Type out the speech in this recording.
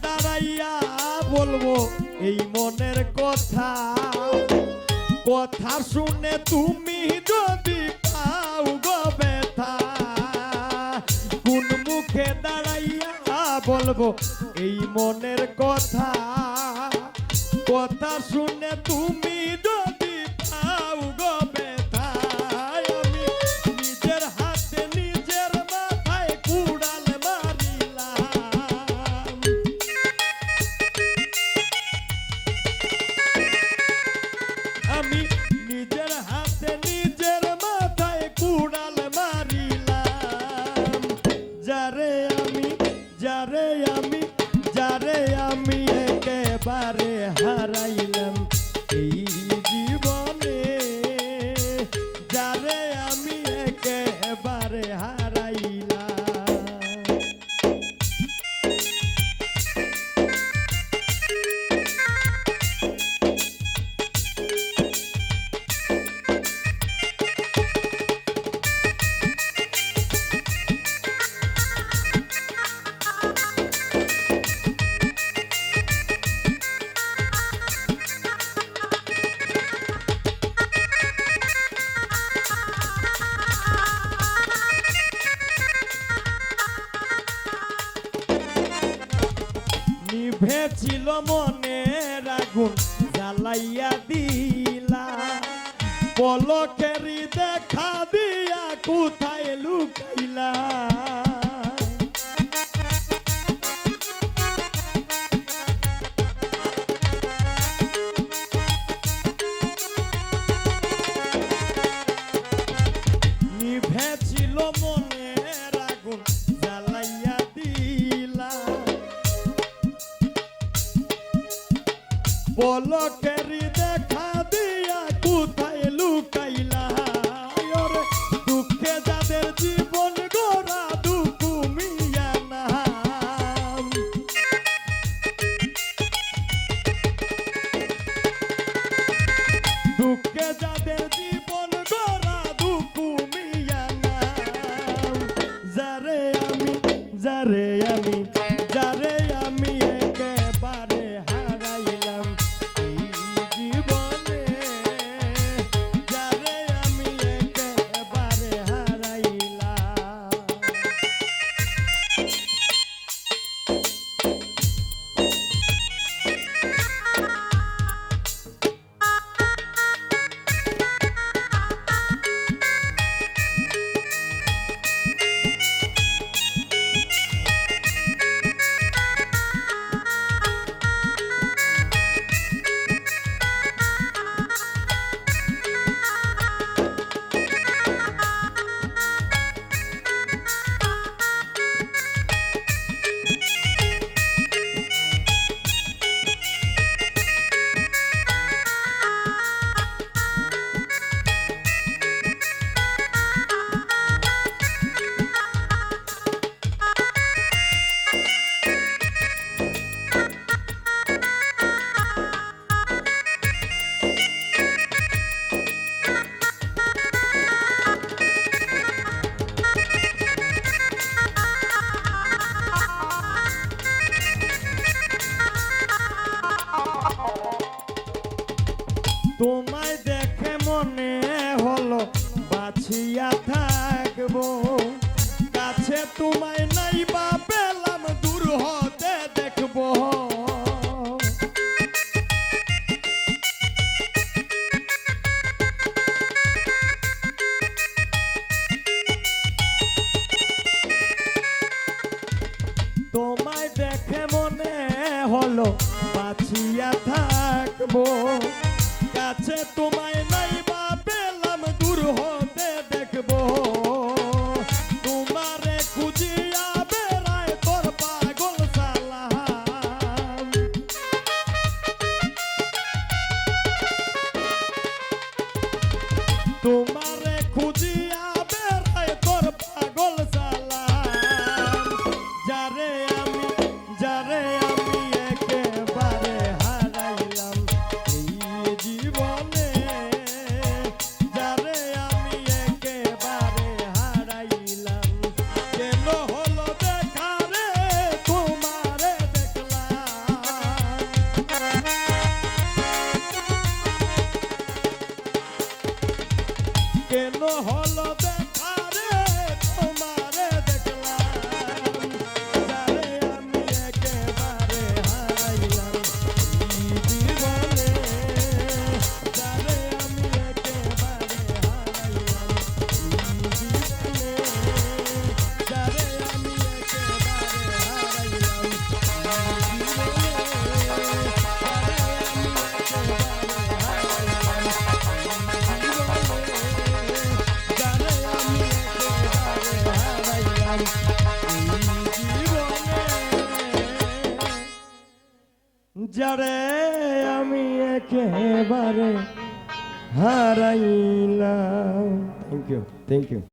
দাঁড়াইয়া বলবো এই মনের কথা, কথা শুনে তুমি যদি পাও গো ব্যথা, কোন মুখে দাঁড়াইয়া বলবো এই মনের কথা, কথা শুনে তুমি যদি পাও গো ব্যথা, আমি নিজের হাতে নিজের মাথায় কুড়াল মারিলাম, আমি নিজের হাতে নিজের মাথায় কুড়াল মারিলাম, যারে আমি যারে আমি যারে আমি একেবারে হারাইলাম এই জীবনে, যারে আমি একেবারে হারাইলাম। নিভেছিল মনের আগুন জ্বালাইয়া দিলা, পলকেরই দেখা দিয়া কোথায় লুকাইলা, নিভেছিল মনের আগুন জ্বালাইয়া দিলা, পলকেরই দেখা দিয়া কোথায় লুকাইলা, ওরে দুঃখে যাদের জীবন গড়া দুঃখ মিয়া নাম, দুঃখে যাদের জীবন গড়া দুঃখ মিয়া নাম, যারে আমি যারে আমি যারে আমি একেবারে হারাইলাম এই জীবনে, যারে আমি একেবারে হারাইলাম। তোমায় দেখে মনে হলো বাছিয়া থাকবো, কাছে তোমায় নাই বা পেলাম দূর হতে দেখবো, তোমায় দেখে মনে হলো বাছিয়া থাকবো, কাছে তোমায় নাই বা পেলাম দূর হতে দেখবো, তোমারে খুঁজিয়া বেড়ায় তোর পাগল সালাম, তোমারে খুঁজিয়া বেড়ায় তোর পাগল সালাম, যারে আমি একেবারে হারাইলাম এই জীবনে, যারে আমি একেবারে হারাইলাম, কেন হলো দেখা রে তোমারে দেখলাম, হলো দেখা রে তোমারে দেখলাম যারে আমি একেবারে হারাইলাম এই জীবনে যারে আমি একেবারে হারাইলাম এই জীবনে যারে আমি একেবারে হারাইলাম এই জীবনে যারে আমি একেবারে হারাইলাম। Thank you, thank you.